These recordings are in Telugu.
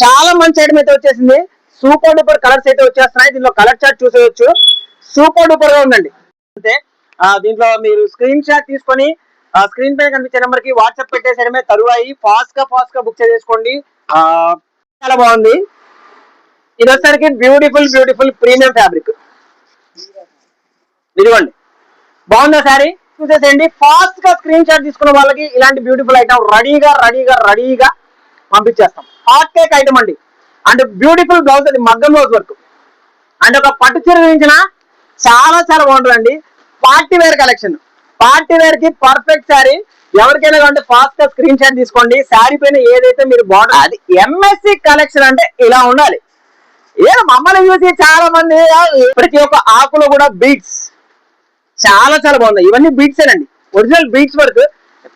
చాలా మంచి ఐటమ్ అయితే వచ్చేసింది. సూపర్ డూపర్ కలర్స్ అయితే వచ్చేస్తున్నాయి. దీనిలో కలర్ చార్ట్ చూసేయచ్చు. సూపర్ డూపర్ గా ఉందండి. అంతే దీంట్లో మీరు స్క్రీన్ షాట్ తీసుకొని స్క్రీన్ పైన కనిపించే నెంబర్ కి వాట్సాప్ పెట్టేసేయడమే తరువాయి. ఫాస్ట్ గా బుక్ చేసుకోండి. చాలా బాగుంది. ఇది వచ్చేసరికి బ్యూటిఫుల్ ప్రీమియం ఫ్యాబ్రిక్. ఇదిగోండి, బాగుందా శారీ? చూసేసేయండి. ఫాస్ట్ గా స్క్రీన్ షాట్ తీసుకున్న వాళ్ళకి ఇలాంటి బ్యూటిఫుల్ ఐటమ్ రెడీగా పంపించేస్తాం. హాట్ కేక్ ఐటమ్ అండి. అండ్ బ్యూటిఫుల్ బ్లౌజ్, అది మగ్గం బ్లౌజ్ వర్క్. అండ్ ఒక పట్టు చీర గురించిన చాలా బాగుంటుందండి. Party wear collection, party wear కి పర్ఫెక్ట్ శారీ. ఎవరికైనా అంటే ఫాస్ట్ గా స్క్రీన్ షాట్ తీసుకోండి. శారీ పైన ఏదైతే మీరు బార్డర్, అది ఎంఎస్సి కలెక్షన్ అంటే ఇలా ఉండాలి. ఏదో మమ్మల్ని చూసి చాలా మంది ప్రతి ఒక్క ఆకులో కూడా బీట్స్ చాలా బాగుంది. ఇవన్నీ బీట్స్ ఏనండి, original beads work.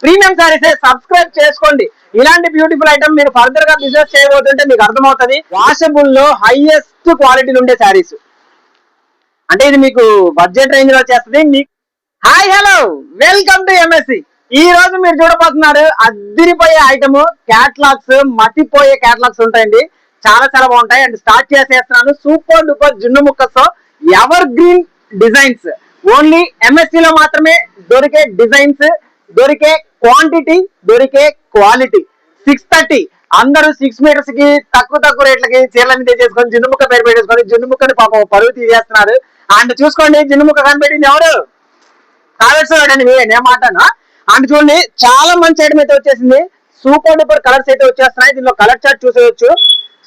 Premium saris. Subscribe చేసుకోండి. ఇలాంటి బ్యూటిఫుల్ ఐటమ్ మీరు ఫర్దర్ గా బిజినెస్ చేయబోతుంటే మీకు అర్థమవుతుంది. వాషబుల్ లో హైయెస్ట్ క్వాలిటీలు ఉండే శారీస్ అంటే ఇది మీకు బడ్జెట్ రేంజ్ లో వచ్చేస్తుంది. Hi hello, welcome to MSC. ఈ రోజు మీరు చూడబోతున్నారు అద్దిరిపోయే ఐటమ్ క్యాట్లాగ్స్. మతిపోయే క్యాట్లాగ్స్ ఉంటాయండి, చాలా బాగుంటాయి. అండ్ స్టార్ట్ చేసేస్తున్నాను. సూపర్ డూపర్ జున్ను ముక్కతో evergreen designs. Only MSC లో మాత్రమే దొరికే డిజైన్స్, దొరికే క్వాంటిటీ, దొరికే క్వాలిటీ. 630 అందరూ 6 మీటర్స్ కి తక్కువ రేట్లకి చీరలన్నీ తెచ్చేసుకొని జున్ను ముక్క పేరు పెట్టేసుకొని జున్ను ముక్కని పాపం పరువు తీసేస్తున్నారు. అండ్ చూసుకోండి, జున్ను ముక్క కనిపెట్టింది ఎవరు? కామెంట్స్ చూడండి, నేను మాట్లాడను. అండ్ చూడండి, చాలా మంచి ఐటమ్ అయితే వచ్చేసింది. సూపర్ డూపర్ కలర్స్ అయితే వచ్చేస్తున్నాయి. దీనిలో కలర్ చార్ట్ చూసేయచ్చు.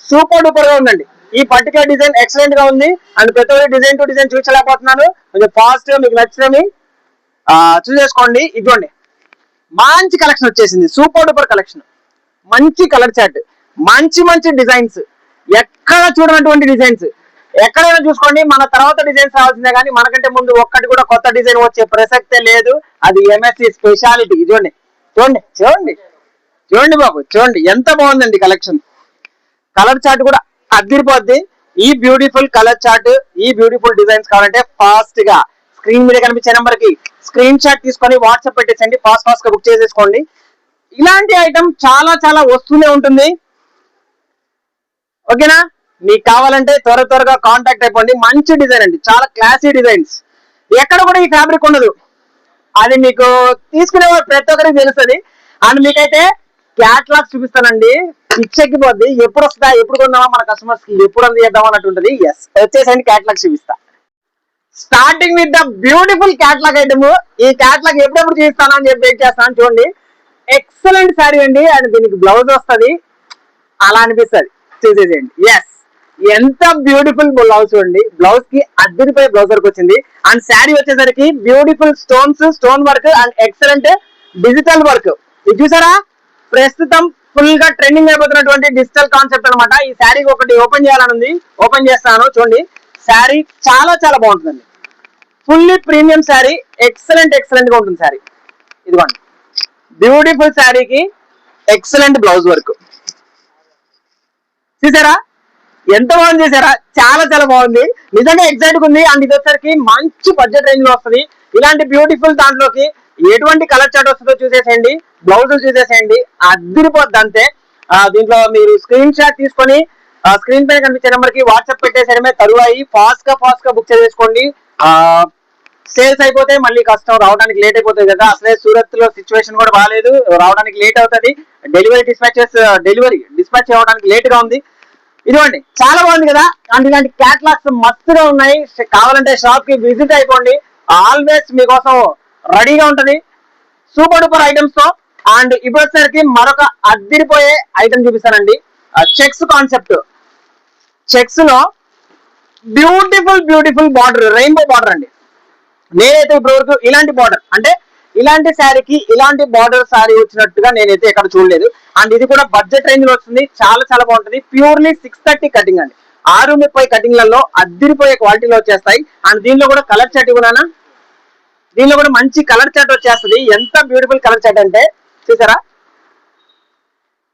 సూపర్ డూపర్ గా ఉందండి. ఈ పర్టికులర్ డిజైన్ ఎక్సలెంట్ గా ఉంది. అండ్ ప్రతి ఒక్క డిజైన్ టు డిజైన్ చూసలేకపోతున్నాను. కొంచెం ఫాస్ట్ గా మీకు నచ్చినవి చూసేసుకోండి. ఇదిగోండి, మంచి కలెక్షన్ వచ్చేసింది. సూపర్ డూపర్ కలెక్షన్, మంచి కలర్ చార్ట్, మంచి డిజైన్స్, ఎక్కడ చూడనటువంటి డిజైన్స్. ఎక్కడైనా చూసుకోండి. మన తర్వాత డిజైన్స్ రావాల్సిందే కానీ మనకంటే ముందు ఒక్కటి కూడా కొత్త డిజైన్ వచ్చే ప్రసక్తే లేదు. అది ఎంఎస్సి స్పెషాలిటీ. చూడండి బాబు, చూడండి ఎంత బాగుందండి కలెక్షన్. కలర్ చార్ట్ కూడా అదిరిపోద్ది. ఈ బ్యూటిఫుల్ కలర్ చార్ట్, ఈ బ్యూటిఫుల్ డిజైన్స్ కావాలంటే ఫాస్ట్ గా స్క్రీన్ మీద కనిపించే నెంబర్ కి స్క్రీన్ షాట్ తీసుకొని వాట్సాప్ పెట్టేసండి. ఫాస్ట్ గా బుక్ చేసేసుకోండి. ఇలాంటి ఐటమ్ చాలా వస్తూనే ఉంటుంది. ఓకేనా? మీకు కావాలంటే త్వరగా కాంటాక్ట్ అయిపోండి. మంచి డిజైన్ అండి, చాలా క్లాసీ డిజైన్స్. ఎక్కడ కూడా ఈ ఫ్యాబ్రిక్ ఉండదు. అది మీకు తీసుకునే ప్రతి ఒక్కరికి తెలుస్తుంది. అండ్ మీకైతే క్యాట్లాగ్స్ చూపిస్తానండి, పిచ్చెక్కిపోద్ది. ఎప్పుడు వస్తుందా, ఎప్పుడు కొందామా, మన కస్టమర్స్ కి ఎప్పుడు చేద్దాం అన్నట్టు ఉంటుంది. ఎస్, వచ్చేసండి క్యాట్లాగ్స్ చూపిస్తా. Starting with the beautiful catalogue item. ఈ క్యాట్లాగ్ ఎప్పుడెప్పుడు చూపిస్తాను అని చెప్పి వెయిట్ చేస్తాను. చూడండి, ఎక్సలెంట్ శారీ అండి. అండ్ దీనికి బ్లౌజ్ వస్తుంది, అలా అనిపిస్తుంది. చూసేసేయండి. ఎస్, ఎంత బ్యూటిఫుల్ బ్లౌజ్ చూడండి. బ్లౌజ్ కి అద్దరిపోయే బ్లౌజ్ వర్క్ వచ్చింది. అండ్ శారీ వచ్చేసరికి beautiful stone work and excellent digital work. ఇది చూసారా, ప్రస్తుతం ఫుల్ గా ట్రెండింగ్ అయిపోతున్నటువంటి డిజిటల్ కాన్సెప్ట్ అనమాట. ఈ శారీ ఒకటి ఓపెన్ చేయాలని ఉంది, ఓపెన్ చేస్తాను. చూడండి, శారీ చాలా బాగుంటుందండి. ఫుల్లీ ప్రీమియం శారీ, ఎక్సలెంట్ గా ఉంటుంది శారీ. ఇదిగోండి, బ్యూటిఫుల్ శారీకి ఎక్సలెంట్ బ్లౌజ్ వర్క్. చూసారా ఎంత బాగుంది, చేశారా? చాలా బాగుంది, నిజంగా ఎగ్జైట్ ఉంది. అండ్ ఇది వచ్చరికి మంచి బడ్జెట్ రేంజ్ లో వస్తుంది. ఇలాంటి బ్యూటిఫుల్ దాంట్లోకి ఎటువంటి కలర్ చార్ట్ వస్తుందో చూసేసేయండి, బ్లౌజ్ చూసేసేయండి, అదిరిపోద్ది అంతే. దీంట్లో మీరు స్క్రీన్ షాట్ తీసుకొని స్క్రీన్ పైన కనిపించే నెంబర్ కి వాట్సాప్ పెట్టేసేయడమే తరువాయి. ఫాస్ట్ గా బుక్ చేసుకోండి. సేల్స్ అయిపోతే మళ్ళీ కష్టం, రావడానికి లేట్ అయిపోతుంది కదా. అసలే సూరత్ లో సిచ్యువేషన్ కూడా బాగాలేదు, రావడానికి లేట్ అవుతుంది. డెలివరీ డిస్పాచ్ అవ్వడానికి లేట్ గా ఉంది. ఇదిగోండి, చాలా బాగుంది కదా. అండ్ ఇలాంటి క్యాట్లాగ్స్ మస్తుగా ఉన్నాయి. కావాలంటే షాప్ కి విజిట్ అయిపోండి. ఆల్వేస్ మీకోసం రెడీగా ఉంటది సూపర్ డూపర్ ఐటమ్స్ తో. అండ్ ఇప్పుడు వచ్చేసరికి మరొక అద్దిరిపోయే ఐటమ్ చూపిస్తానండి. Checks concept. చెక్స్ లో బ్యూటిఫుల్ బార్డర్, రెయిన్బో బార్డర్ అండి. నేనైతే ఇప్పటి వరకు ఇలాంటి బార్డర్ అంటే ఇలాంటి శారీకి ఇలాంటి బార్డర్ శారీ వచ్చినట్టుగా నేనైతే ఎక్కడ చూడలేదు. అండ్ ఇది కూడా బడ్జెట్ రేంజ్ లో వస్తుంది. చాలా బాగుంటుంది. ప్యూర్లీ 630 కటింగ్ అండి. 630 కటింగ్లలో అద్దిరిపోయే క్వాలిటీలో వచ్చేస్తాయి. అండ్ దీనిలో కూడా కలర్ చార్ట్ కూడా దీనిలో కూడా మంచి కలర్ చార్ట్ వచ్చేస్తుంది. ఎంత బ్యూటిఫుల్ కలర్ చార్ట్ అంటే చూసారా,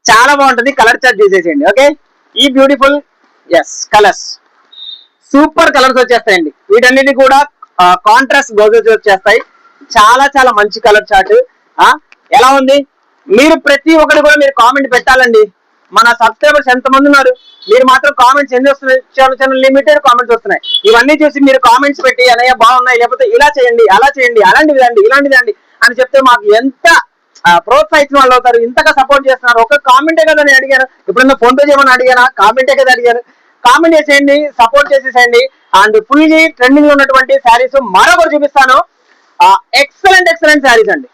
చాలా బాగుంటుంది. కలర్ చార్ట్ చూసేసేయండి. ఓకే, ఈ బ్యూటిఫుల్ కలర్స్, సూపర్ కలర్స్ వచ్చేస్తాయండి. వీటన్నిటి కూడా కాంట్రాస్ట్ బ్లౌజెస్ వచ్చేస్తాయి. చాలా మంచి కలర్ చార్ట్. ఎలా ఉంది? మీరు ప్రతి ఒక్కరు కూడా మీరు కామెంట్ పెట్టాలండి. మన సబ్స్క్రైబర్స్ ఎంతమంది ఉన్నారు, మీరు మాత్రం కామెంట్స్ ఎన్ని వస్తున్నాయి, చాలా లిమిటెడ్ కామెంట్స్ వస్తున్నాయి. ఇవన్నీ చూసి మీరు కామెంట్స్ పెట్టి అనయ్య బాగున్నాయి, లేకపోతే ఇలా చేయండి అలా చేయండి అలాంటిది అండి ఇలాంటిది అండి అని చెప్తే మాకు ఎంత ప్రోత్సహించిన వాళ్ళు అవుతారు, ఇంతగా సపోర్ట్ చేస్తున్నారు. ఒక కామెంటే కదా నేను అడిగాను, ఎప్పుడన్నా ఫోన్ పే చేయమని అడిగానా, కామెంటే కదా అడిగాను. కామెంట్ చేసేయండి, సపోర్ట్ చేసేసేయండి. అండ్ ఫుల్ గా ట్రెండింగ్ లో ఉన్నటువంటి శారీస్ మరొకటి చూపిస్తాను. ఎక్సలెంట్ శారీస్ అండి,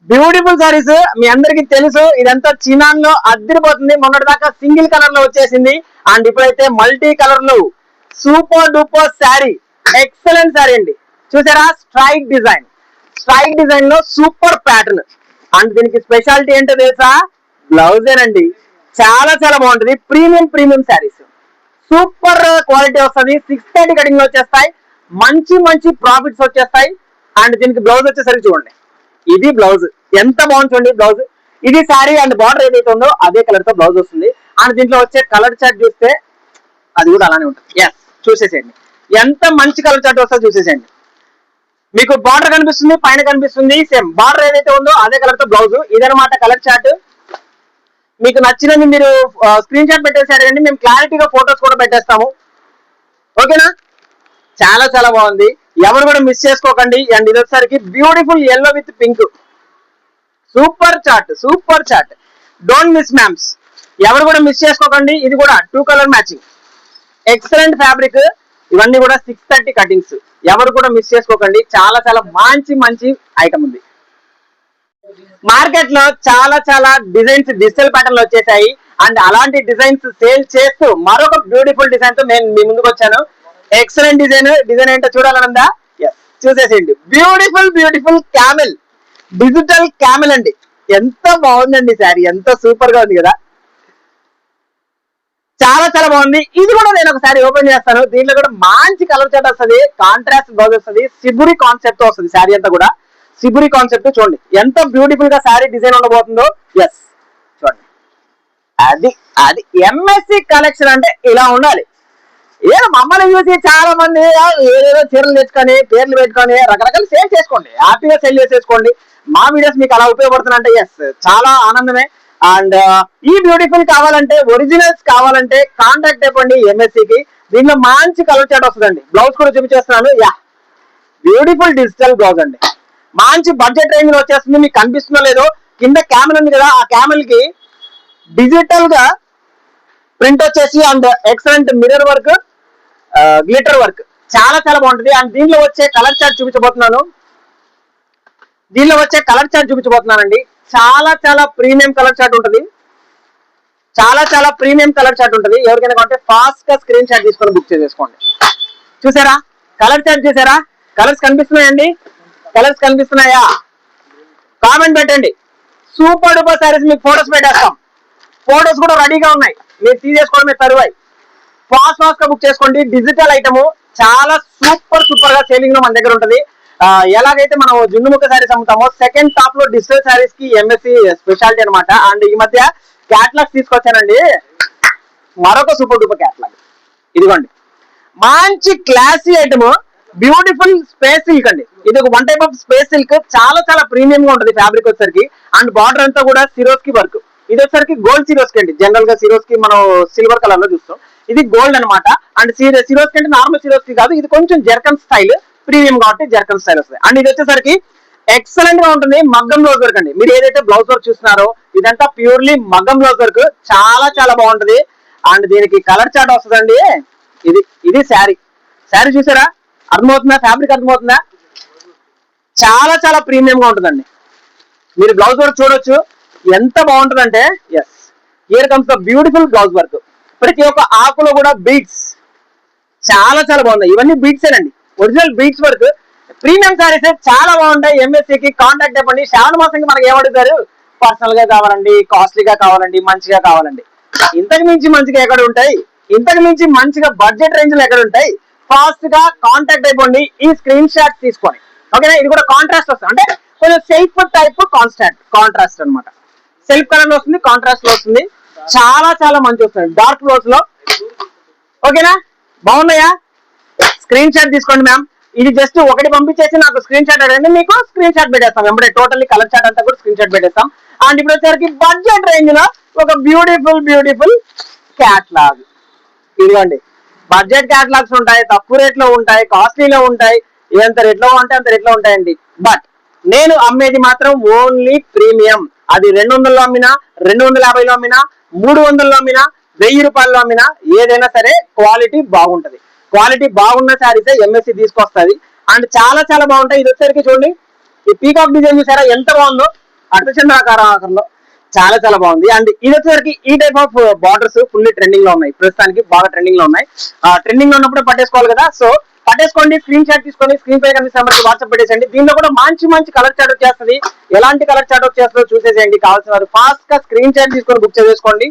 బ్యూటిఫుల్ శారీస్. మీ అందరికి తెలుసు ఇదంతా చినాన్ లో అద్దరిపోతుంది. మొన్నటి దాకా సింగిల్ కలర్ లో వచ్చేసింది, అండ్ ఇప్పుడైతే మల్టీ కలర్ లో super duper sari, excellent sari అండి. చూసారా, స్ట్రైక్ డిజైన్ లో సూపర్ ప్యాటర్న్. అండ్ దీనికి స్పెషాలిటీ ఏంటో తెలుసా, బ్లౌజేనండి. చాలా బాగుంటుంది. ప్రీమియం శారీస్, సూపర్ క్వాలిటీ వస్తుంది. 630 కటింగ్ లో వచ్చేస్తాయి, మంచి ప్రాఫిట్స్ వచ్చేస్తాయి. అండ్ దీనికి బ్లౌజ్ వచ్చేసరికి చూడండి, ఇది బ్లౌజ్ ఎంత బాగుంది చూడండి బ్లౌజ్. ఇది శారీ అండ్ బార్డర్ ఏదైతే ఉందో అదే కలర్ తో బ్లౌజ్ వస్తుంది. అండ్ దీంట్లో వచ్చే కలర్ చార్ట్ చూస్తే అది కూడా అలానే ఉంటుంది. ఎస్, చూసేసేయండి ఎంత మంచి కలర్ చార్ట్ వస్తుందో చూసేసేయండి. మీకు బార్డర్ కనిపిస్తుంది, పైన కనిపిస్తుంది, సేమ్ బార్డర్ ఏదైతే ఉందో అదే కలర్ తో బ్లౌజ్. ఇదనమాట కలర్ చార్ట్. మీకు నచ్చినది మీరు స్క్రీన్ షాట్ పెట్టేసారండి, మేము క్లారిటీగా ఫొటోస్ కూడా పెట్టేస్తాము. ఓకేనా, చాలా బాగుంది, ఎవరు కూడా మిస్ చేసుకోకండి. అండ్ ఇది వచ్చేసరికి beautiful yellow with pink, super chart. Don't miss ma'ams, ఎవరు కూడా మిస్ చేసుకోకండి. ఇది కూడా 2 కలర్ మ్యాచింగ్, ఎక్సలెంట్ ఫ్యాబ్రిక్. ఇవన్నీ కూడా 630 కటింగ్స్, ఎవరు కూడా మిస్ చేసుకోకండి. చాలా మంచి ఐటమ్ ఉంది. మార్కెట్ లో చాలా డిజైన్స్ డిజిటల్ ప్యాటర్న్ లో వచ్చేసాయి. అండ్ అలాంటి డిజైన్స్ సేల్ చేస్తూ మరొక బ్యూటిఫుల్ డిజైన్ తో నేను మీ ముందుకు వచ్చాను. ఎక్సలెంట్ డిజైన్ ఏంటో చూడాలనుందా? చూసేసేయండి. బ్యూటిఫుల్ క్యామెల్, డిజిటల్ క్యామెల్ అండి. ఎంత బాగుందండి శారీ, ఎంత సూపర్ గా ఉంది కదా, చాలా బాగుంది. ఇది కూడా నేను ఒకసారి ఓపెన్ చేస్తాను. దీంట్లో కూడా మంచి కలర్ చాట్ వస్తుంది, కాంట్రాస్ట్ బ్లౌజ్ వస్తుంది, సిబురి కాన్సెప్ట్ తో వస్తుంది. శారీ అంతా కూడా సిబురి కాన్సెప్ట్. చూడండి ఎంత బ్యూటిఫుల్ గా శారీ డిజైన్ ఉండబోతుందో. ఎస్, చూడండి, అది ఎంఎస్సి కలెక్షన్ అంటే ఇలా ఉండాలి. ఏదో మమ్మల్ని చూసి చాలా మంది ఏదేదో చీరలు తెచ్చుకొని పేర్లు పెట్టుకొని రకరకాల సేల్ చేసుకోండి, హ్యాపీగా సెల్ చేసేసుకోండి. మా వీడియోస్ మీకు అలా ఉపయోగపడుతుందంటే ఎస్, చాలా ఆనందమే. అండ్ ఈ బ్యూటిఫుల్ కావాలంటే, ఒరిజినల్స్ కావాలంటే కాంటాక్ట్ అయిపోండి ఎంఎస్సికి. దీంట్లో మంచి కలర్ చాట్ వస్తుందండి. బ్లౌజ్ కూడా చూపించేస్తున్నాను. బ్యూటిఫుల్ డిజిటల్ బ్లౌజ్ అండి, మంచి బడ్జెట్ రేంజ్ లో వచ్చేస్తుంది. మీకు కనిపిస్తుందో లేదో, కింద క్యామెల్ ఉంది కదా, ఆ క్యామెల్ కి డిజిటల్ గా ప్రింట్ వచ్చేసి and excellent mirror work, glitter work, చాలా బాగుంటుంది. అండ్ దీనిలో వచ్చే కలర్ చార్ట్ చూపించబోతున్నాను. చూపించబోతున్నానండి. చాలా ప్రీమియం కలర్ చార్ట్ ఉంటుంది. ఎవరికైనా కొంటే ఫాస్ట్ గా స్క్రీన్ షాట్ తీసుకొని బుక్ చేసేసుకోండి. చూసారా కలర్ చార్ట్, చూసారా కలర్స్ కనిపిస్తున్నాయండి? కలర్స్ కనిపిస్తున్నాయా? కామెంట్ పెట్టండి. సూపర్ డూపర్ సారీస్ మీకు ఫోటోస్ పెట్టేస్తాం. ఫోటోస్ కూడా రెడీగా ఉన్నాయి, మీరు తీసేసుకోవడమే తరువాయి. ఫాస్ట్ గా బుక్ చేసుకోండి. డిజిటల్ ఐటమ్ చాలా సూపర్ గా సేలింగ్ లో మన దగ్గర ఉంటుంది. ఎలాగైతే మనం జున్నుముక్క శారీస్ అమ్ముతామో, సెకండ్ టాప్ లో డిజిటల్ శారీస్ కి ఎంఎస్సి స్పెషాలిటీ అనమాట. అండ్ ఈ మధ్య క్యాటలాగ్స్ తీసుకొచ్చానండి, మరొక సూపర్ డూపర్ క్యాటలాగ్. ఇదిగోండి, మంచి classy item, beautiful space silk అండి. ఇది ఒక 1 టైప్ ఆఫ్ స్పేస్ సిల్క్, చాలా ప్రీమియం గా ఉంటుంది ఫ్యాబ్రిక్ వచ్చేసరికి. అండ్ బార్డర్ అంతా కూడా సిరోస్కి వర్క్. ఇది వచ్చేసరికి గోల్డ్ సిరోస్కి అండి. జనరల్ గా సిరోస్కి మనం సిల్వర్ కలర్ లో చూస్తాం, ఇది గోల్డ్ అనమాట. అండ్ సిరోస్కి అంటే నార్మల్ సిరోస్కి కాదు, ఇది కొంచెం జర్కన్ స్టైల్, ప్రీమియం కాబట్టి జర్కన్ స్టైల్ వస్తుంది. అండ్ ఇది వచ్చేసరికి ఎక్సలెంట్ గా ఉంటుంది. మగ్గం బ్లౌజ్ వర్క్ అండి. మీరు ఏదైతే బ్లౌజ్ వర్క్ చూస్తున్నారో ఇదంతా ప్యూర్లీ మగ్గం బ్లౌజ్ వర్క్, చాలా బాగుంటుంది. అండ్ దీనికి కలర్ చార్ట్ వస్తుందండి. ఇది శారీ చూసారా, అర్థమవుతుందా? ఫ్యాబ్రిక్ అర్థమవుతుందా? చాలా ప్రీమియం గా ఉంటుందండి. మీరు బ్లౌజ్ వర్క్ చూడొచ్చు ఎంత బాగుంటుందంటే. Yes, here comes the beautiful blouse work. ప్రతి ఒక్క ఆకులో కూడా బీడ్స్, చాలా బాగుంది. ఇవన్నీ బీడ్స్ ఏనండి, original beads work. Premium saris చాలా బాగుంటాయి. ఎంఎస్సికి కాంటాక్ట్ అయిపోండి. శ్రావణ మాసంకి మనకి ఏమడుగుతారు? పర్సనల్ గా కావాలండి, కాస్ట్లీగా కావాలండి, మంచిగా కావాలండి. ఇంతకు మించి మంచిగా ఎక్కడ ఉంటాయి? ఇంతకు మించి మంచిగా బడ్జెట్ రేంజ్ లో ఎక్కడ ఉంటాయి? ఫాస్ట్ గా కాంటాక్ట్ అయిపోండి. ఈ స్క్రీన్ షాట్ తీసుకొని, ఓకేనా? ఇది కూడా కాంట్రాస్ట్ వస్తుంది, అంటే కొంచెం సెల్ఫ్ టైప్ కాంట్రాస్ట్ అనమాట. సెల్ఫ్ కలర్ లో వస్తుంది, కాంట్రాస్ట్ లో వస్తుంది. చాలా మంచి వస్తుంది డార్క్ బ్లౌజ్ లో. ఓకేనా, బాగున్నాయా? స్క్రీన్ షాట్ తీసుకోండి మ్యామ్. ఇది జస్ట్ ఒకటి పంపించేసి నాకు స్క్రీన్ షాట్ అడగండి, మీకు స్క్రీన్ షాట్ పెట్టేస్తాం. వెంబడే టోటల్లీ కలర్ చాట్ అంతా కూడా స్క్రీన్ షాట్ పెట్టేస్తాం. అండ్ ఇప్పుడు వచ్చేసరికి బడ్జెట్ రేంజ్ లో ఒక బ్యూటిఫుల్ బ్యూటిఫుల్ క్యాట్లాగ్. ఇదిగోండి, బడ్జెట్ క్యాటలాగ్స్ ఉంటాయి, తక్కువ రేట్లో ఉంటాయి, కాస్ట్లీలో ఉంటాయి, ఎంత రేట్లో ఉంటాయి అంత రేట్లో ఉంటాయండి. బట్ నేను అమ్మేది మాత్రం ఓన్లీ ప్రీమియం. అది 200లో అమ్మినా, 250లో అమ్మినా, 300లో అమ్మినా, 1000 రూపాయల్లో అమ్మినా, ఏదైనా సరే క్వాలిటీ బాగుంటది. క్వాలిటీ బాగున్న శారీసే ఎంఎస్సి తీసుకొస్తుంది. అండ్ చాలా చాలా బాగుంటాయి. ఇది వచ్చేసరికి చూడండి, ఈ పీకాక్ డిజైన్ చూసారా ఎంత బాగుందో, ఆకారంలో చాలా చాలా బాగుంది. అండ్ ఇది వచ్చేసరికి ఈ type of borders fully trending లో ఉన్నాయి, ప్రస్తుతానికి బాగా ట్రెండింగ్ లో ఉన్నాయి. ట్రెండింగ్ లో ఉన్నప్పుడు పట్టేసుకోవాలి కదా, సో పట్టేసుకోండి, స్క్రీన్ షాట్ తీసుకొని స్క్రీన్ పై కనిపిస్తున్న నెంబర్కి వాట్సాప్ పెట్టేసేయండి. దీనిలో కూడా మంచి మంచి కలర్ చాట్ వచ్చేస్తుంది. ఎలాంటి కలర్ చాట్ వచ్చేస్తుందో చూసేసేయండి. కావాల్సిన వారు ఫాస్ట్ గా స్క్రీన్ షాట్ తీసుకొని బుక్ చేసుకోండి.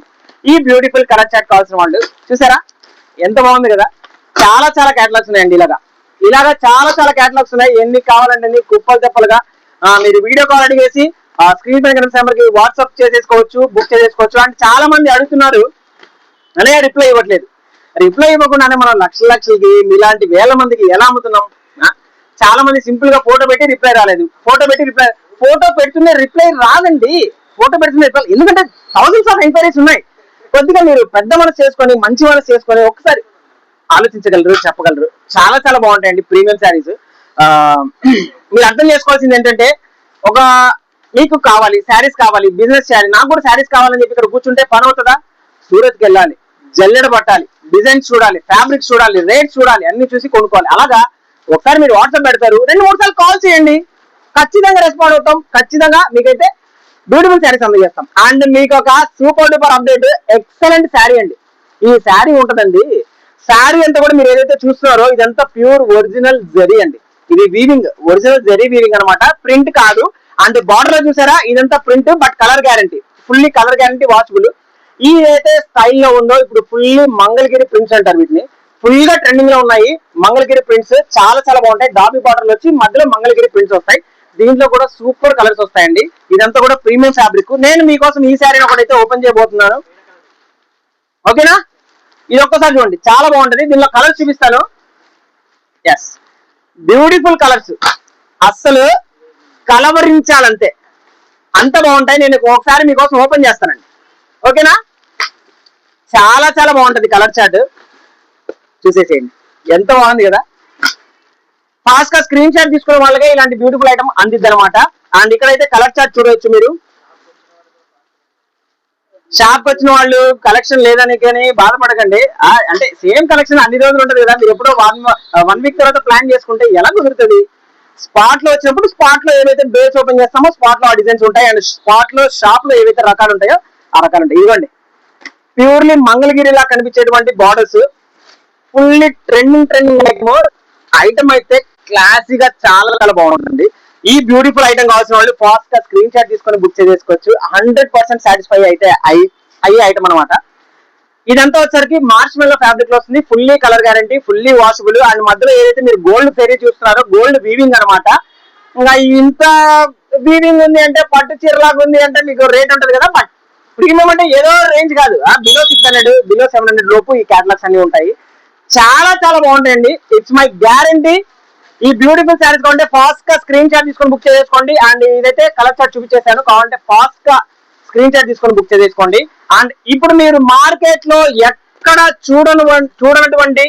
ఈ బ్యూటిఫుల్ కలర్ చాట్ కావాల్సిన వాళ్ళు చూసారా ఎంత బాగుంది కదా. చాలా చాలా క్యాటలాగ్స్ ఉన్నాయండి. ఇలాగా చాలా చాలా క్యాటలాగ్స్ ఉన్నాయి. ఎన్ని కావాలంటే కుప్పలు చెప్పలుగా మీరు వీడియో కాల్ అడిగేసి స్క్రీన్ పై కనిపిస్తున్న నెంబర్కి వాట్సాప్ చేసేసుకోవచ్చు, బుక్ చేసేసుకోవచ్చు. అండ్ చాలా మంది అడుగుతున్నారు అనే రిప్లై ఇవ్వట్లేదు. రిప్లై ఇవ్వకుండానే మనం లక్షలకి మీలాంటి వేల మందికి ఎలా అమ్ముతున్నాం? చాలా మంది సింపుల్ గా ఫోటో పెట్టి రిప్లై రాలేదు, ఫోటో పెడుతున్న రిప్లై రాదండి. ఫోటో పెడుతున్న రిప్లై, ఎందుకంటే థౌసండ్స్ ఆఫ్ ఎంక్వైరీస్ ఉన్నాయి. కొద్దిగా మీరు పెద్ద మనసు చేసుకొని మంచి మనసు చేసుకొని ఒకసారి ఆలోచించగలరు, చెప్పగలరు. చాలా చాలా బాగుంటాయండి ప్రీమియం శారీస్. మీరు అర్థం చేసుకోవాల్సింది ఏంటంటే, ఒక మీకు కావాలి శారీస్ కావాలి, బిజినెస్ చేయాలి, నాకు కూడా శారీస్ కావాలని చెప్పి ఇక్కడ కూర్చుంటే పని అవుతుందా? సూరత్కి వెళ్ళాలి, జల్లెడ పట్టాలి, డిజైన్స్ చూడాలి, ఫ్యాబ్రిక్స్ చూడాలి, రేట్స్ చూడాలి, అన్ని చూసి కొనుక్కోవాలి. అలాగా ఒకసారి మీరు వాట్సాప్ పెడతారు, 2-3 సార్లు కాల్ చేయండి, ఖచ్చితంగా రెస్పాండ్ అవుతాం. ఖచ్చితంగా మీకైతే బ్యూటిఫుల్ శారీస్ అందజేస్తాం. అండ్ మీకు ఒక super duper update, excellent sari అండి. ఈ శారీ ఉంటదండి, శారీ అంతా కూడా మీరు ఏదైతే చూస్తున్నారో ఇదంతా ప్యూర్ ఒరిజినల్ జరీ అండి. ఇది వీవింగ్, ఒరిజినల్ జరీ వీవింగ్ అనమాట, ప్రింట్ కాదు. అండ్ బార్డర్ లో చూసారా ఇదంతా print, but colour guarantee, fully colour guarantee, watchable. ఈ ఏదైతే స్టైల్లో ఉందో ఇప్పుడు ఫుల్లీ మంగళగిరి ప్రింట్స్ అంటారు వీటిని, ఫుల్ గా ట్రెండింగ్ లో ఉన్నాయి మంగళగిరి ప్రింట్స్. చాలా చాలా బాగుంటాయి. డాబీ బార్డర్లు వచ్చి మధ్యలో మంగళగిరి ప్రింట్స్ వస్తాయి. దీంట్లో కూడా సూపర్ కలర్స్ వస్తాయండి. ఇదంతా కూడా ప్రీమియం ఫ్యాబ్రిక్. నేను మీకోసం ఈ శారీని ఒకటైతే ఓపెన్ చేయబోతున్నాను, ఓకేనా? ఇది ఒక్కసారి చూడండి, చాలా బాగుంటది. దీనిలో కలర్స్ చూపిస్తాను. ఎస్, బ్యూటిఫుల్ కలర్స్, అస్సలు కలవరించాలంతే, అంత బాగుంటాయి. నేను ఒకసారి మీకోసం ఓపెన్ చేస్తానండి, ఓకేనా? చాలా చాలా బాగుంటది కలర్ చార్ట్, చూసేసేయండి. ఎంత బాగుంది కదా. ఫాస్ట్ గా స్క్రీన్ షాట్ తీసుకునే వాళ్ళకే ఇలాంటి బ్యూటిఫుల్ ఐటమ్ అందిద్ది అనమాట. అండ్ ఇక్కడైతే కలర్ చార్ట్ చూడవచ్చు మీరు. షాప్ వచ్చిన వాళ్ళు కలెక్షన్ లేదని కానీ బాధపడకండి. అంటే సేమ్ కలెక్షన్ అన్ని రోజులు ఉంటుంది కదా, మీరు ఎప్పుడో 1 వీక్ తర్వాత ప్లాన్ చేసుకుంటే ఎలా కుదురుతుంది? స్పాట్ లో వచ్చినప్పుడు స్పాట్ లో ఏవైతే బేస్ ఓపెన్ చేస్తామో స్పాట్ లో ఆ డిజైన్స్ ఉంటాయి. అండ్ స్పాట్ లో షాప్ లో ఏవైతే రకాలు ఉంటాయో ఆ రకాలు ఉంటాయి. ఇవ్వండి, ప్యూర్లీ మంగళగిరిలా కనిపించేటువంటి బార్డర్స్, ఫుల్లీ ట్రెండింగ్ ఐటమ్ అయితే క్లాసీగా చాలా చాలా బాగుంటుంది. ఈ బ్యూటిఫుల్ ఐటమ్ కావాల్సిన వాళ్ళు ఫాస్ట్ గా స్క్రీన్ షాట్ తీసుకొని బుక్ చేసుకోవచ్చు. 100% సాటిస్ఫై అయితే అయ్యే ఐటమ్ అనమాట. ఇదంతా వచ్చరికి మార్చ్ మెల్లో ఫ్యాబ్రిక్ లో వస్తుంది, fully colour guarantee, fully washable. And మధ్యలో ఏదైతే మీరు గోల్డ్ ఫెరీ చూస్తున్నారో గోల్డ్ వీవింగ్ అనమాట. ఇంకా ఇంత వీవింగ్ ఉంది అంటే, పట్టు చీరలాగా ఉంది అంటే మీకు రేట్ ఉంటుంది కదా. బట్ ప్రీమియం అంటే ఏదో రేంజ్ కాదు, బిలో 600 బిలో 700 లోపు ఈ క్యాటలాగ్స్ అన్ని ఉంటాయి. చాలా చాలా బాగుంటాయండి, ఇట్స్ మై గ్యారంటీ. ఈ బ్యూటిఫుల్ శారీస్ కావాలంటే ఫాస్ట్ గా స్క్రీన్ షాట్ తీసుకొని బుక్ చేసుకోండి. అండ్ ఇదైతే కలర్ చార్ట్ చూపించేసాను, కావాలంటే ఫాస్ట్ గా స్క్రీన్ షాట్ తీసుకొని బుక్ చేసుకోండి. అండ్ ఇప్పుడు మీరు మార్కెట్ లో ఎక్కడ చూడనటువంటి,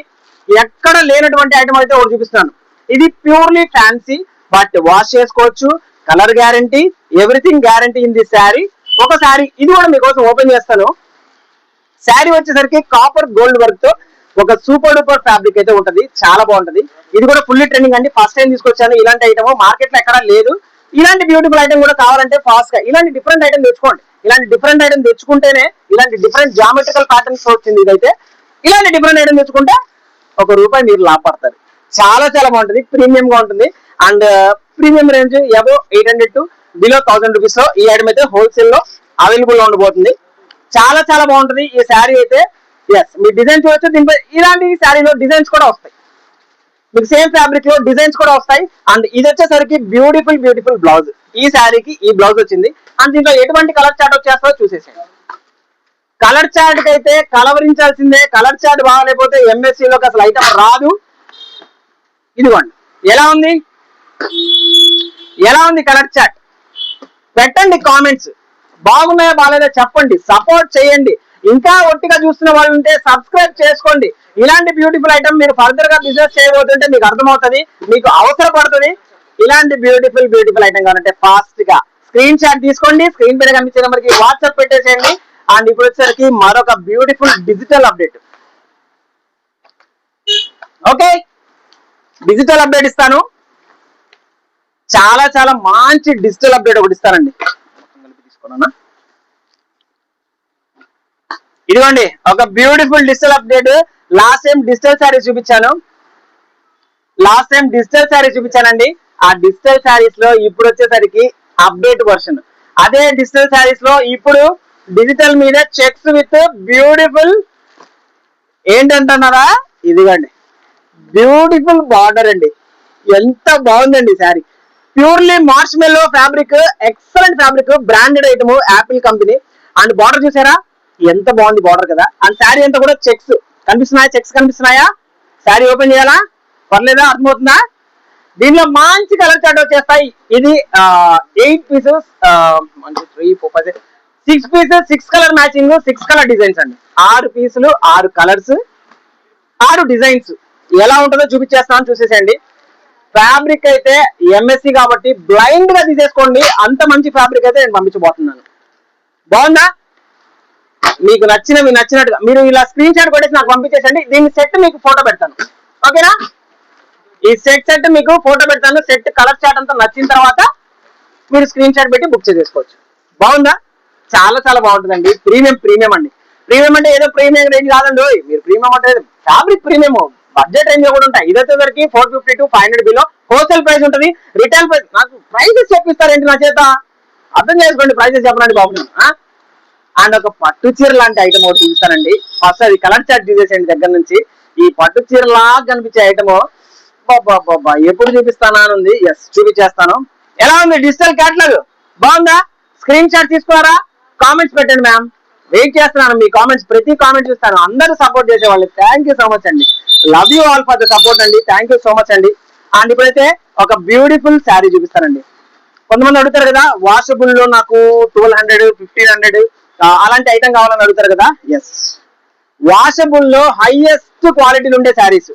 ఎక్కడ లేనటువంటి ఐటమ్ అయితే ఒకటి చూపిస్తున్నాను. ఇది ప్యూర్లీ ఫ్యాన్సీ, బట్ వాష్ చేసుకోవచ్చు, colour guarantee, everything guarantee in the sari. ఒక శారీ ఇది కూడా మీకోసం ఓపెన్ చేస్తాను. శారీ వచ్చేసరికి కాపర్ గోల్డ్ వర్క్ తో ఒక సూపర్ డూపర్ ఫ్యాబ్రిక్ అయితే ఉంటది, చాలా బాగుంటది. ఇది కూడా ఫుల్లీ ట్రెండింగ్ అండి, ఫస్ట్ టైం తీసుకొచ్చాను ఇలాంటి ఐటమ్, మార్కెట్ లో ఎక్కడా లేదు. ఇలాంటి బ్యూటిఫుల్ ఐటమ్ కూడా కావాలంటే ఫాస్ట్ గా ఇలాంటి డిఫరెంట్ ఐటమ్ తెచ్చుకోండి. ఇలాంటి డిఫరెంట్ ఐటమ్ తెచ్చుకుంటేనే ఇలాంటి డిఫరెంట్ జామెట్రికల్ ప్యాటర్న్స్ వచ్చింది. ఇదైతే ఇలాంటి డిఫరెంట్ ఐటమ్ తెచ్చుకుంటే ₹1 మీరు లాభపడతారు. చాలా చాలా బాగుంటుంది, ప్రీమియం గా ఉంటుంది. And premium range above 800 to below 1000 rupees లో ఈ ఐటమ్ అయితే హోల్సేల్ లో అవైలబుల్ లో ఉండబోతుంది. చాలా చాలా బాగుంటుంది ఈ శారీ అయితే. ఎస్, మీ డిజైన్ చూడొచ్చు. దీనిపై ఇలాంటి శారీలో డిజైన్స్ కూడా వస్తాయి, మీకు సేమ్ ఫ్యాబ్రిక్ లో డిజైన్స్ కూడా వస్తాయి. అండ్ ఇది వచ్చేసరికి బ్యూటిఫుల్ బ్లౌజ్, ఈ శారీకి ఈ బ్లౌజ్ వచ్చింది. అండ్ దీంట్లో ఎటువంటి కలర్ చార్ట్ వచ్చేస్తుందో చూసేసాను. కలర్ చార్ట్ కి అయితే కలవరించాల్సిందే, కలర్ చార్ట్ బాగాలేకపోతే ఎంఎస్సి లోకి అసలు ఐటమ్ రాదు. ఇదిగోండి, ఎలా ఉంది కలర్ చార్ట్? పెట్టండి కామెంట్స్, బాగున్నాయా బాగాలేదా చెప్పండి, సపోర్ట్ చేయండి. ఇంకా ఒట్టిగా చూస్తున్న వాళ్ళు ఉంటే సబ్స్క్రైబ్ చేసుకోండి. ఇలాంటి బ్యూటిఫుల్ ఐటమ్ మీరు ఫర్దర్ గా బిజినెస్ చేయబోతుంటే మీకు అర్థమవుతుంది, మీకు అవసరపడుతుంది. ఇలాంటి బ్యూటిఫుల్ ఐటమ్ కావాలంటే ఫాస్ట్ గా స్క్రీన్ షాట్ తీసుకోండి, స్క్రీన్ పైన కనిపించే నెంబర్ కి వాట్సాప్ పెట్టేసేయండి. అండ్ ఇప్పుడు వచ్చేసరికి మరొక beautiful digital update. Okay, digital update ఇస్తాను. చాలా చాలా మంచి డిజిటల్ అప్డేట్ ఒకటి ఇస్తానండి. తీసుకున్నా, ఇదిగోండి ఒక beautiful digital update. Last time digital saris చూపించానండి. ఆ డిజిటల్ శారీస్ లో ఇప్పుడు వచ్చేసరికి అప్డేట్ వర్షన్. అదే డిజిటల్ శారీస్ లో ఇప్పుడు డిజిటల్ మీద చెక్స్ విత్ బ్యూటిఫుల్ ఏంటంటున్నారా, ఇదిగోండి బ్యూటిఫుల్ బార్డర్ అండి. ఎంత బాగుందండి sari. Purely మార్ష్మెల్లో fabric, excellent fabric, branded item, Apple company. And border చూసారా ఎంత బాగుంది బార్డర్ కదా. అండ్ శారీ అంతా కూడా చెక్స్ కనిపిస్తున్నాయా. శారీ ఓపెన్ చేయాలా, పర్లేదా, అర్థమవుతుందా? దీనిలో మంచి కలర్ చార్ట్ వచ్చేస్తాయి. ఇది 8 pieces, 1 2 3 4 5 6 pieces, 6 colour matching, 6 colour designs అండి. 6 పీసులు, 6 కలర్స్, 6 డిజైన్స్. ఎలా ఉంటుందో చూపించేస్తాను, చూసేసేయండి. ఫ్యాబ్రిక్ అయితే ఎంఎస్సి కాబట్టి బ్లైండ్ గా తీసేసుకోండి. అంత మంచి ఫ్యాబ్రిక్ అయితే నేను పంపించబోతున్నాను. బాగుందా? మీకు నచ్చినట్టుగా మీరు ఇలా స్క్రీన్ షాట్ కొట్టేసి నాకు పంపించేసండి. దీని సెట్ మీకు ఫోటో పెడతాను, ఓకేనా? ఈ సెట్ మీకు ఫోటో పెడతాను. సెట్ కలర్ చార్ట్ అంతా నచ్చిన తర్వాత మీరు స్క్రీన్ షాట్ పెట్టి బుక్ చేసుకోవచ్చు. బాగుందా? చాలా చాలా బాగుంటుందండి. ప్రీమియం అండి. ప్రీమియం అంటే ఏదో ప్రీమియం రేంజ్ కాదండి. మీరు ప్రీమియం అంటే ఫ్యాబ్రిక్ ప్రీమియం, బడ్జెట్ రేంజ్ కూడా ఉంటాయి. ఇది వచ్చేసరికి 450 to 500 బిలో హోల్సేల్ ప్రైస్ ఉంటుంది. రిటైల్ ప్రైస్ నాకు ప్రైజెస్ చెప్పిస్తారేంటి నా చేత? అర్థం చేసుకోండి, ప్రైజెస్ చెప్పనండి బాబు. అండ్ ఒక పట్టు చీర లాంటి ఐటమ్ ఒకటి చూపిస్తానండి. ఫస్ట్ అది కలర్ చార్ట్ తీసేసేయండి దగ్గర నుంచి. ఈ పట్టు చీర లాగా కనిపించే ఐటమ్ బాబా ఎప్పుడు చూపిస్తానా అని ఉంది. ఎస్, చూపించేస్తాను. ఎలా ఉంది డిజిటల్ క్యాటలాగ్? బాగుందా? స్క్రీన్ షాట్ తీసుకున్నారా? కామెంట్స్ పెట్టండి మ్యామ్, వెయిట్ చేస్తున్నాను. మీ కామెంట్స్, ప్రతి కామెంట్ చూస్తాను. అందరూ సపోర్ట్ చేసేవాళ్ళు. థ్యాంక్ యూ సో మచ్ అండి. Love you all for the support అండి. థ్యాంక్ యూ సో మచ్ అండి. అండ్ ఇప్పుడైతే ఒక బ్యూటిఫుల్ శారీ చూపిస్తానండి. కొంతమంది అడుగుతారు కదా, వాషబుల్ లో నాకు 1200 1500 అలాంటి ఐటమ్ కావాలని అడుగుతారు కదా. ఎస్, వాషబుల్ లో హైయెస్ట్ క్వాలిటీలు ఉండే శారీస్.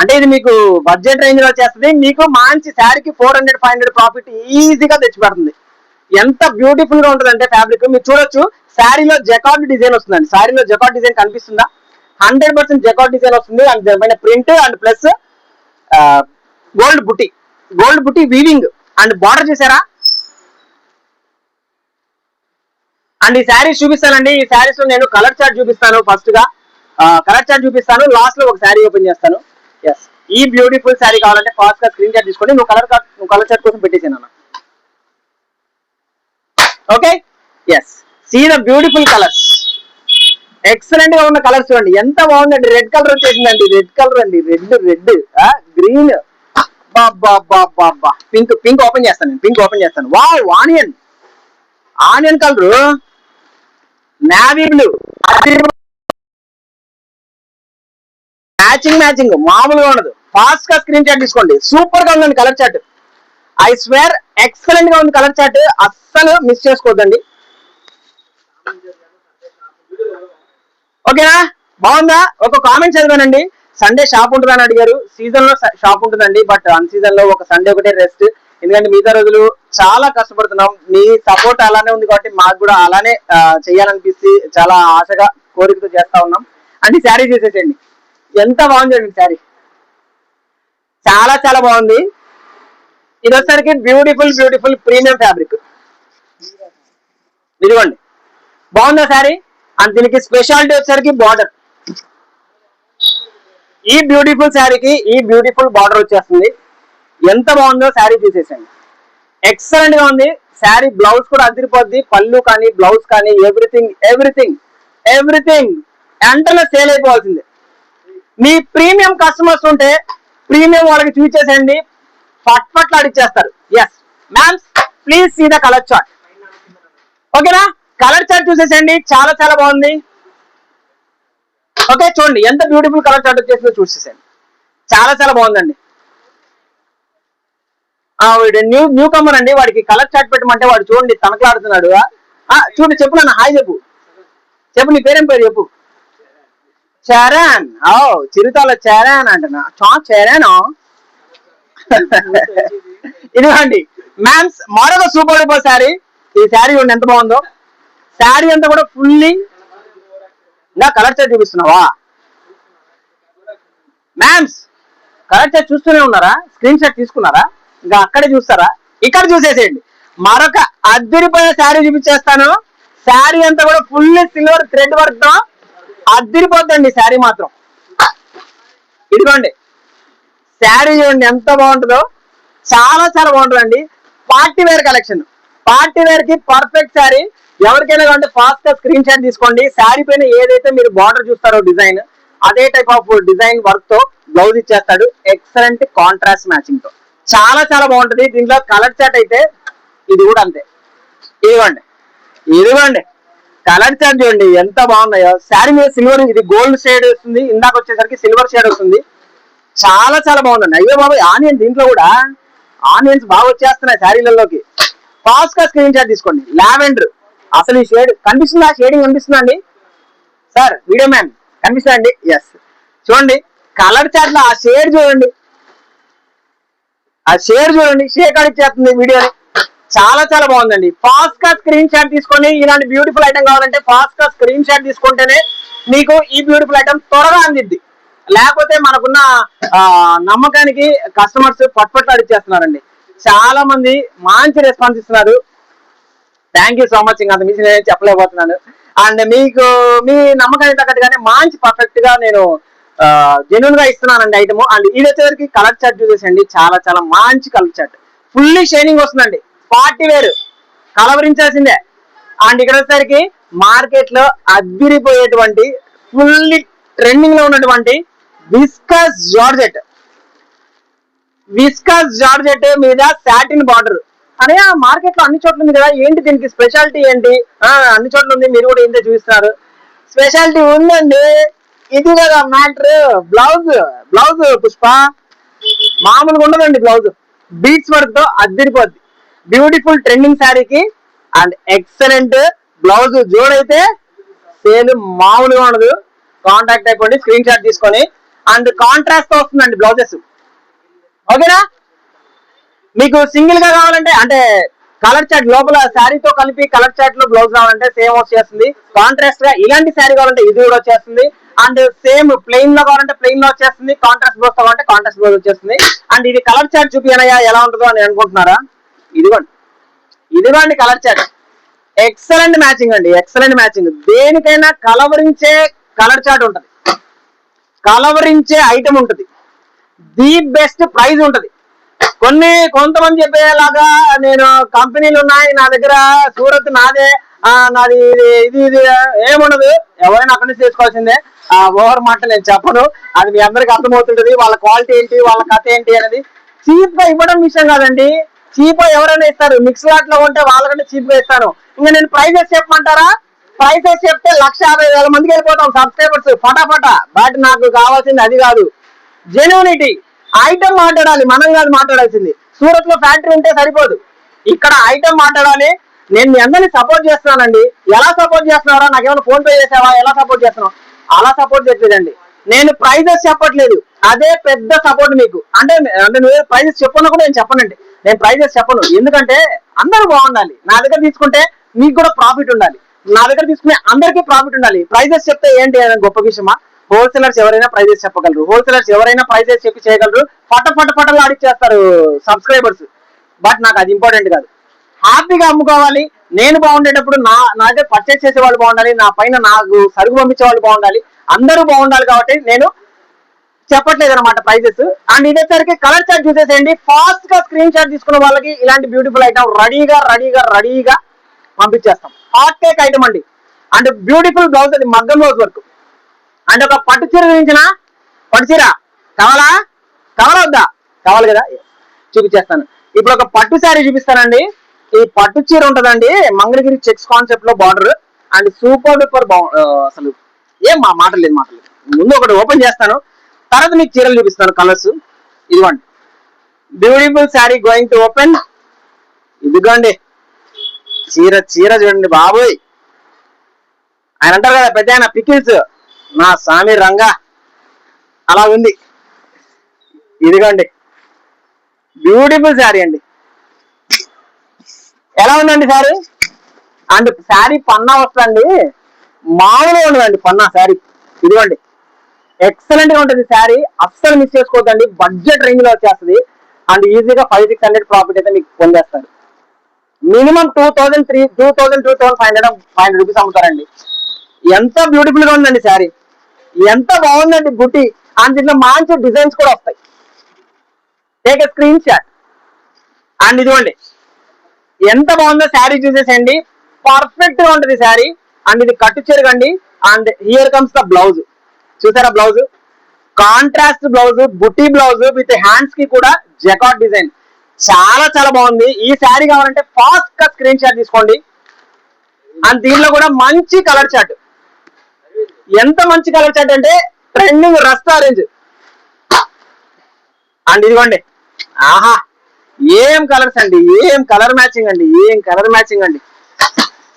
అంటే ఇది మీకు బడ్జెట్ రేంజ్ లో వచ్చేస్తుంది. మీకు మంచి శారీకి 400 500 ప్రాఫిట్ ఈజీగా తెచ్చిపెడుతుంది. ఎంత బ్యూటిఫుల్ గా ఉంటుంది అంటే ఫ్యాబ్రిక్ మీరు చూడొచ్చు. శారీలో జకార్డ్ డిజైన్ వస్తుందండి. శారీలో జకార్డ్ డిజైన్ కనిపిస్తుందా? 100% జకార్డ్ డిజైన్ వస్తుంది. అండ్ దానిపైన ప్రింట్ అండ్ ప్లస్ గోల్డ్ బుట్టి వీవింగ్. అండ్ బార్డర్ చూసారా? అండ్ ఈ శారీస్ చూపిస్తానండి. ఈ శారీస్ లో నేను కలర్ చార్ట్ చూపిస్తాను. ఫస్ట్ గా కలర్ చార్ట్ చూపిస్తాను, లాస్ట్ లో ఒక శారీ ఓపెన్ చేస్తాను. ఎస్, ఈ బ్యూటిఫుల్ శారీ కావాలంటే ఫాస్ట్ గా స్క్రీన్ చార్ట్ తీసుకోండి. నువ్వు కలర్ చార్ట్ కోసం పెట్టేసాను అన్న. Okay, yes, see the beautiful colours. Excellent గా ఉన్న కలర్స్ చూడండి, ఎంత బాగుందండి. రెడ్ కలర్ వచ్చేసిందండి. రెడ్ కలర్ అండి, రెడ్ గ్రీన్, పింక్ ఓపెన్ చేస్తాను. Wow, onion colour, navy blue, matching మామూలుగా ఉండదు. ఫాస్ట్ గా స్క్రీన్ చార్ట్ తీసుకోండి. సూపర్ గా ఉందండి colour chart. I swear excellent గా ఉంది కలర్ చార్ట్. అస్సలు మిస్ చేసుకోవద్దండి. ఓకేనా? బాగుందా? ఒక కామెంట్ చదివానండి, సండే షాప్ ఉంటుందని అడిగారు. సీజన్ లో షాప్ ఉంటుందండి, బట్ అన్ సీజన్ లో ఒక సండే ఒకటే రెస్ట్. ఎందుకంటే మిగతా రోజులు చాలా కష్టపడుతున్నాం. మీ సపోర్ట్ అలానే ఉంది కాబట్టి మాకు కూడా అలానే చేయాలనిపిస్తే చాలా ఆశగా కోరికతో చేస్తా ఉన్నాం. అంటే శారీ చూసేసేయండి, ఎంత బాగుందండి శారీ. చాలా చాలా బాగుంది. ఇది వచ్చేసరికి బ్యూటిఫుల్ ప్రీమియం ఫ్యాబ్రిక్. ఇదిగోండి, బాగుందా శారీ? అండ్ దీనికి స్పెషాలిటీ వచ్చేసరికి బార్డర్. ఈ బ్యూటిఫుల్ శారీకి ఈ బ్యూటిఫుల్ బార్డర్ వచ్చేస్తుంది. ఎంత బాగుందో శారీ చూసేసండి. ఎక్సలెంట్ గా ఉంది శారీ. బ్లౌజ్ కూడా అదిరిపోద్ది. పళ్ళు కానీ బ్లౌజ్ కానీ ఎవ్రీథింగ్ వెంటనే సేల్ అయిపోవాల్సిందే. మీ ప్రీమియం కస్టమర్స్ ఉంటే ప్రీమియం వాళ్ళకి చూసేసేయండి, పట్లాడిచ్చేస్తారు. Yes ma'am, please see the colour chart. ఓకేనా? కలర్ చార్ట్ చూసేసేయండి, చాలా చాలా బాగుంది. ఓకే, చూడండి ఎంత బ్యూటిఫుల్ కలర్ చార్ట్ వచ్చేసిందో చూసేసేయండి. చాలా చాలా బాగుందండి. న్యూ కమర్ అండి, వాడికి కలర్ చాట్ పెట్టమంటే వాడు చూడండి తనకలాడుతున్నాడు. చూడు, చెప్పు నాన్న, హాయ్ చెప్పు. చెప్పు, నీ పేరేం పేరు చెప్పు. చరణ్. చిరుతాల చరణ్ అంటున్నా. చరణ్. ఇదిగోండి మ్యామ్స్ మరొక సూపర్ డూపర్ శారీ. ఈ శారీ చూడండి ఎంత బాగుందో. శారీ అంతా కూడా ఫుల్లీ ఇంకా కలర్ చాట్ చూపిస్తున్నావా మ్యామ్స్? కలర్ చాట్ చూస్తూనే ఉన్నారా? స్క్రీన్ షాట్ తీసుకున్నారా? ఇంకా అక్కడే చూస్తారా? ఇక్కడ చూసేసేయండి. మరొక అద్దరిపోయే శారీ చూపించేస్తాను. శారీ అంతా కూడా ఫుల్ సిల్వర్ థ్రెడ్ వర్క్ తో అద్దరిపోద్దండి శారీ మాత్రం. ఇదిగోండి శారీ చూడండి ఎంత బాగుంటుందో, చాలా చాలా బాగుంటుందండి. Party wear collection, party wear కి పర్ఫెక్ట్ శారీ. ఎవరికైనా కావాలంటే ఫాస్ట్ గా స్క్రీన్ షాట్ తీసుకోండి. శారీ పైన ఏదైతే మీరు బార్డర్ చూస్తారో డిజైన్, అదే టైప్ ఆఫ్ డిజైన్ వర్క్ తో బ్లౌజ్ ఇచ్చేస్తాడు. ఎక్సలెంట్ కాంట్రాస్ట్ మ్యాచింగ్ తో చాలా చాలా బాగుంటది. దీంట్లో కలర్ చాట్ అయితే ఇది కూడా అంతే. ఇదిగోండి ఇదిగోండి కలర్ చాట్ చూడండి ఎంత బాగున్నాయో. శారీ మీద సిల్వర్, ఇది గోల్డ్ షేడ్ వస్తుంది, ఇందాక వచ్చేసరికి సిల్వర్ షేడ్ వస్తుంది. చాలా చాలా బాగుందండి. అయ్యో బాబాయ్, ఆనియన్, దీంట్లో కూడా ఆనియన్స్ బాగా వచ్చేస్తున్నాయి శారీలలోకి. ఫాస్ట్ గా స్క్రీన్ షాట్ తీసుకోండి. లావెండర్, అసలు ఈ షేడ్ కనిపిస్తుందా? షేడింగ్ కనిపిస్తుందా అండి సార్? వీడియో మ్యాన్ కనిపిస్తుందా అండి? ఎస్, చూడండి కలర్ చాట్ లో ఆ షేడ్ చూడండి, ఆ షేడ్ చూడండి, షేడ్ కార్డ్ ఇచ్చేస్తుంది వీడియోని. చాలా చాలా బాగుందండి. ఫాస్ట్ గా స్క్రీన్ షాట్ తీసుకొని ఇలాంటి బ్యూటిఫుల్ ఐటమ్ కావాలంటే ఫాస్ట్ గా స్క్రీన్ షాట్ తీసుకుంటేనే మీకు ఈ బ్యూటిఫుల్ ఐటమ్ త్వరగా అందిద్ది. లేకపోతే మనకున్న నమ్మకానికి కస్టమర్స్ పట్పట్లు అడిచేస్తున్నారండి. చాలా మంది మంచి రెస్పాన్స్ ఇస్తున్నారు. Thank you so much. ఇంకా అంత మించి నేను చెప్పలేకపోతున్నాను. అండ్ మీకు మీ నమ్మకానికి తగ్గట్టుగానే మంచి పర్ఫెక్ట్ గా నేను జెన్యున్ గా ఇస్తున్నానండి ఐటమ్. అండ్ ఇది వచ్చేసరికి కలర్ చార్ట్ చూసేసండి, చాలా చాలా మంచి కలర్ చార్ట్, ఫుల్లీ షైనింగ్ వస్తుందండి. పార్టీ వేరు కలవరించాల్సిందే. అండ్ ఇక్కడ వచ్చేసరికి మార్కెట్ లో అద్దిరిపోయేటువంటి ఫుల్లీ ట్రెండింగ్ లో ఉన్నటువంటి విస్కస్ జార్జెట్, విస్కస్ జార్జెట్ మీద సాటిన్ బార్డర్ అనే మార్కెట్ లో అన్ని చోట్ల ఉంది కదా. ఏంటి దీనికి స్పెషాలిటీ ఏంటి? అన్ని చోట్ల ఉంది, మీరు కూడా ఇంతే చూపిస్తున్నారు. స్పెషాలిటీ ఉందండి. ఇది కదా మ్యాటర్. బ్లౌజ్, బ్లౌజ్ పుష్ప మామూలుగా ఉండదండి. బ్లౌజ్ బీట్స్ వర్క్ తో అద్దరిపోద్ది. బ్యూటిఫుల్ ట్రెండింగ్ శారీకి అండ్ ఎక్సలెంట్ బ్లౌజ్ జోడైతే సేల్ మామూలుగా ఉండదు. కాంటాక్ట్ అయిపోండి స్క్రీన్ షాట్ తీసుకొని. అండ్ కాంట్రాస్ట్ తో వస్తుందండి బ్లౌజెస్. ఓకేనా? మీకు సింగిల్ గా కావాలంటే అంటే కలర్ చాట్ లోపల శారీతో కలిపి కలర్ చాట్ లో బ్లౌజ్ కావాలంటే సేమ్ వచ్చేస్తుంది. కాంట్రాస్ట్ గా ఇలాంటి శారీ కావాలంటే ఇది కూడా వచ్చేస్తుంది. అండ్ సేమ్ ప్లెయిన్ లో కావాలంటే ప్లెయిన్ లో వచ్చేస్తుంది. కాంట్రాస్ట్ బ్లౌజ్ కావాలంటే కాంట్రాస్ట్ బ్లౌజ్ వచ్చేస్తుంది. అండ్ ఇది కలర్ చాట్ చూపియనయ్యా ఎలా ఉంటుందో అని అనుకుంటున్నారా? ఇదిగోండి ఇదిగోండి కలర్ చాట్. ఎక్సలెంట్ మ్యాచింగ్ అండి, ఎక్సలెంట్ మ్యాచింగ్. దేనికైనా కలవరించే కలర్ చాట్ ఉంటది, కలవరించే ఐటమ్ ఉంటది, ది బెస్ట్ ప్రైస్ ఉంటది. కొంతమంది చెప్పేలాగా నేను కంపెనీలు ఉన్నాయి నా దగ్గర, సూరత్ నాదే, నాది ఇది ఇది ఏముండదు. ఎవరైనా అక్కడి నుంచి తీసుకోవాల్సిందే. ఓవర్ మాట నేను చెప్పను, అది మీ అందరికి అర్థమవుతుంటది. వాళ్ళ క్వాలిటీ ఏంటి, వాళ్ళ కథ ఏంటి అనేది. చీప్ గా ఇవ్వడం విషయం కాదండి. చీప్ గా ఎవరైనా ఇస్తారు, మిక్స్ లాట్ లో ఉంటే వాళ్ళకంటే చీప్ గా ఇస్తాను. ఇంకా నేను ప్రైజెస్ చెప్పమంటారా? ప్రైజెస్ చెప్తే 1,50,000 మందికి వెళ్ళిపోతాం సబ్స్క్రైబర్స్ ఫటాఫటా. బట్ నాకు కావాల్సింది అది కాదు, జెన్యూనిటీ. ఐటమ్ మాట్లాడాలి, మనం కాదు మాట్లాడాల్సింది. సూరత్ లో ఫ్యాక్టరీ ఉంటే సరిపోదు, ఇక్కడ ఐటమ్ మాట్లాడాలి. నేను మీ అందరినీ సపోర్ట్ చేస్తున్నానండి. ఎలా సపోర్ట్ చేస్తున్నారా? నాకేమైనా ఫోన్ పే చేసావా? ఎలా సపోర్ట్ చేస్తున్నావు? అలా సపోర్ట్ చేయట్లేదండి. నేను ప్రైజెస్ చెప్పట్లేదు, అదే పెద్ద సపోర్ట్ మీకు. అంటే నువ్వు ప్రైజెస్ చెప్పను కూడా నేను చెప్పనండి. నేను ప్రైజెస్ చెప్పను, ఎందుకంటే అందరూ బాగుండాలి. నా దగ్గర తీసుకుంటే మీకు కూడా ప్రాఫిట్ ఉండాలి, నా దగ్గర తీసుకునే అందరికీ ప్రాఫిట్ ఉండాలి. ప్రైజెస్ చెప్తే ఏంటి గొప్ప విషయమా? హోల్సేలర్స్ ఎవరైనా ప్రైజెస్ చెప్పగలరు, హోల్సేలర్స్ ఎవరైనా ప్రైజెస్ చెప్పి చేయగలరు. పట్టలు ఆడిచ్చేస్తారు సబ్స్క్రైబర్స్. బట్ నాకు అది ఇంపార్టెంట్ కాదు. హ్యాపీగా అమ్ముకోవాలి, నేను బాగుండేటప్పుడు నా దగ్గర పర్చేస్ చేసే వాళ్ళు బాగుండాలి, నా పైన నాకు సరుకు పంపించే వాళ్ళు బాగుండాలి, అందరూ బాగుండాలి. కాబట్టి నేను చెప్పట్లేదు అనమాట ప్రైజెస్. అండ్ ఇదేసరికి కలర్ చార్ట్ చూసేసేయండి. ఫాస్ట్ గా స్క్రీన్ షాట్ తీసుకున్న వాళ్ళకి ఇలాంటి బ్యూటిఫుల్ ఐటమ్ రెడీగా పంపించేస్తాం. హాట్ కేక్ ఐటమ్ అండి. అండ్ బ్యూటిఫుల్ బ్లౌజ్, అది మగ్గం బ్లౌజ్ వర్క్. అండ్ ఒక పట్టు చీర చూపించిన, పట్టు చీర కావాలా వద్దా? కావాలి కదా, చూపించేస్తాను. ఇప్పుడు ఒక పట్టు శారీ చూపిస్తానండి. ఈ పట్టు చీర ఉంటదండి, మంగళగిరి చెక్స్ కాన్సెప్ట్ లో బార్డర్. అండ్ సూపర్ డూపర్ అసలు ఏం మాటలేదు. ముందు ఒకటి ఓపెన్ చేస్తాను, తర్వాత మీకు చీరలు చూపిస్తాను కలర్స్. ఇదిగోండి beautiful sari going to open. ఇదిగోండి చీర, చీర చూడండి బాబోయ్. ఆయన అంటారు కదా పెద్ద ఆయన పికిల్స్, నా స్వామి రంగా అలా ఉంది. ఇదిగోండి బ్యూటిఫుల్ శారీ అండి. ఎలా ఉందండి శారీ? అండ్ శారీ పన్నా వస్తుందండి, మామూలుగా ఉండదండి పన్నా శారీ. ఇదిగోండి ఎక్సలెంట్ గా ఉంటుంది శారీ, అస్సలు మిస్ చేసుకోవద్దండి. బడ్జెట్ రేంజ్ లో వచ్చేస్తుంది అండ్ ఈజీగా 500-600 ప్రాఫిట్ అయితే మీకు పొందేస్తారు. Minimum 2000, 2,500 rupees అమ్ముతారండి. ఎంత బ్యూటిఫుల్ గా ఉందండి శారీ, ఎంత బాగుందండి బుట్టి. అండ్ దీంట్లో మంచి డిజైన్స్ కూడా వస్తాయి. Take a screen shot. And ఇదిగోండి ఎంత బాగుందో శారీ చూసేసేయండి, పర్ఫెక్ట్ గా ఉంటుంది శారీ. అండ్ ఇది కట్టు చెరుగండి. And here comes the blouse. చూసారా బ్లౌజ్, కాంట్రాస్ట్ బ్లౌజ్, బుట్టి బ్లౌజ్ విత్ హ్యాండ్స్ కి కూడా జకాట్ డిజైన్. చాలా చాలా బాగుంది. ఈ శారీ కావాలంటే ఫాస్ట్ గా స్క్రీన్ షాట్ తీసుకోండి. అండ్ దీనిలో కూడా మంచి కలర్ చార్ట్, ఎంత మంచి కలర్ చార్ట్ అంటే ట్రెండింగ్ రస్ట్ ఆరెంజ్. అండ్ ఇదిగోండి ఆహా ఏం కలర్స్ అండి, ఏం కలర్ మ్యాచింగ్ అండి, ఏం కలర్ మ్యాచింగ్ అండి.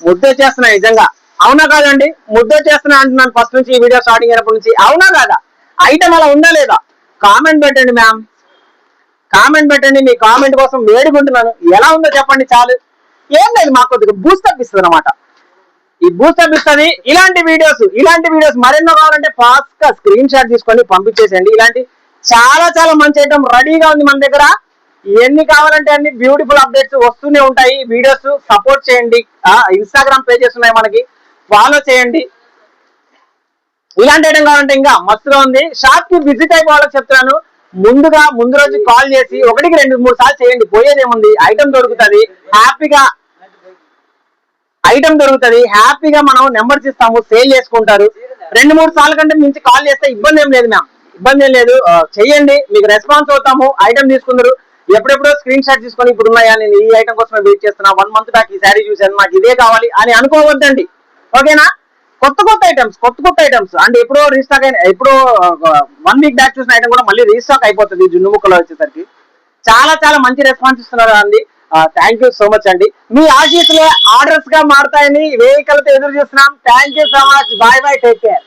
ముద్దొచ్చేస్తున్నాయి నిజంగా. అవునా కాదండి? ముద్దొచ్చేస్తున్నాయి అంటున్నాను ఫస్ట్ నుంచి, ఈ వీడియో స్టార్టింగ్ అయినప్పటి నుంచి. అవునా కాదా? ఐటమ్ అలా ఉందా లేదా? కామెంట్ పెట్టండి మ్యామ్, కామెంట్ పెట్టండి. మీ కామెంట్ కోసం వేడుకుంటున్నాను. ఎలా ఉందో చెప్పండి చాలు. ఏం లేదు, మాకు కొద్దిగా బూస్టప్ ఇస్తుంది అనమాట. ఈ బూస్టప్ ఇస్తుంది. ఇలాంటి వీడియోస్ మరెన్నో కావాలంటే ఫాస్ట్ గా స్క్రీన్ షాట్ తీసుకొని పంపించేసేయండి. ఇలాంటి చాలా చాలా మంచి ఐటమ్ రెడీగా ఉంది మన దగ్గర. ఎన్ని కావాలంటే అన్ని బ్యూటిఫుల్ అప్డేట్స్ వస్తూనే ఉంటాయి. వీడియోస్ సపోర్ట్ చేయండి. ఇన్స్టాగ్రామ్ పేజెస్ ఉన్నాయి మనకి, ఫాలో చేయండి. ఇలాంటి ఐటమ్ కావాలంటే ఇంకా మస్తుగా ఉంది. షాప్ కి విజిట్ అయిపోవాలని చెప్తున్నాను. ముందు రోజు కాల్ చేసి 1-2-3 సార్లు చేయండి, పోయేదేముంది. ఐటమ్ దొరుకుతుంది హ్యాపీగా మనం నెంబర్స్ ఇస్తాము, సేల్ చేసుకుంటారు. 2-3 సార్లు కంటే మించి కాల్ చేస్తే ఇబ్బంది ఏం లేదు మ్యామ్, ఇబ్బంది ఏం లేదు. చెయ్యండి, మీకు రెస్పాన్స్ అవుతాము. ఐటమ్ తీసుకుందరు. ఎప్పుడెప్పుడో స్క్రీన్ షాట్ తీసుకొని ఇప్పుడు ఉన్నాయా, నేను ఈ ఐటమ్ కోసం వెయిట్ చేస్తున్నా, 1 మంత్ బ్యాక్ ఈ శారీ చూసాను, నాకు ఇదే కావాలి అని అనుకోవద్దండి. ఓకేనా? కొత్త ఐటమ్స్ అంటే ఎప్పుడో రీస్టాక్ అయిన, ఎప్పుడో 1 వీక్ బ్యాక్ చూసిన ఐటమ్ కూడా మళ్ళీ రీస్టాక్ అయిపోతుంది జున్ను ముక్కలో వచ్చేసరికి. చాలా చాలా మంచి రెస్పాన్స్ ఇస్తున్నారు అండి. థ్యాంక్ యూ సో మచ్ అండి. మీ ఆశీస్సులే ఆర్డర్స్ గా మారుతాయని వేయికలతో ఎదురు చూస్తున్నాం. Thank you so much. Bye bye, take care.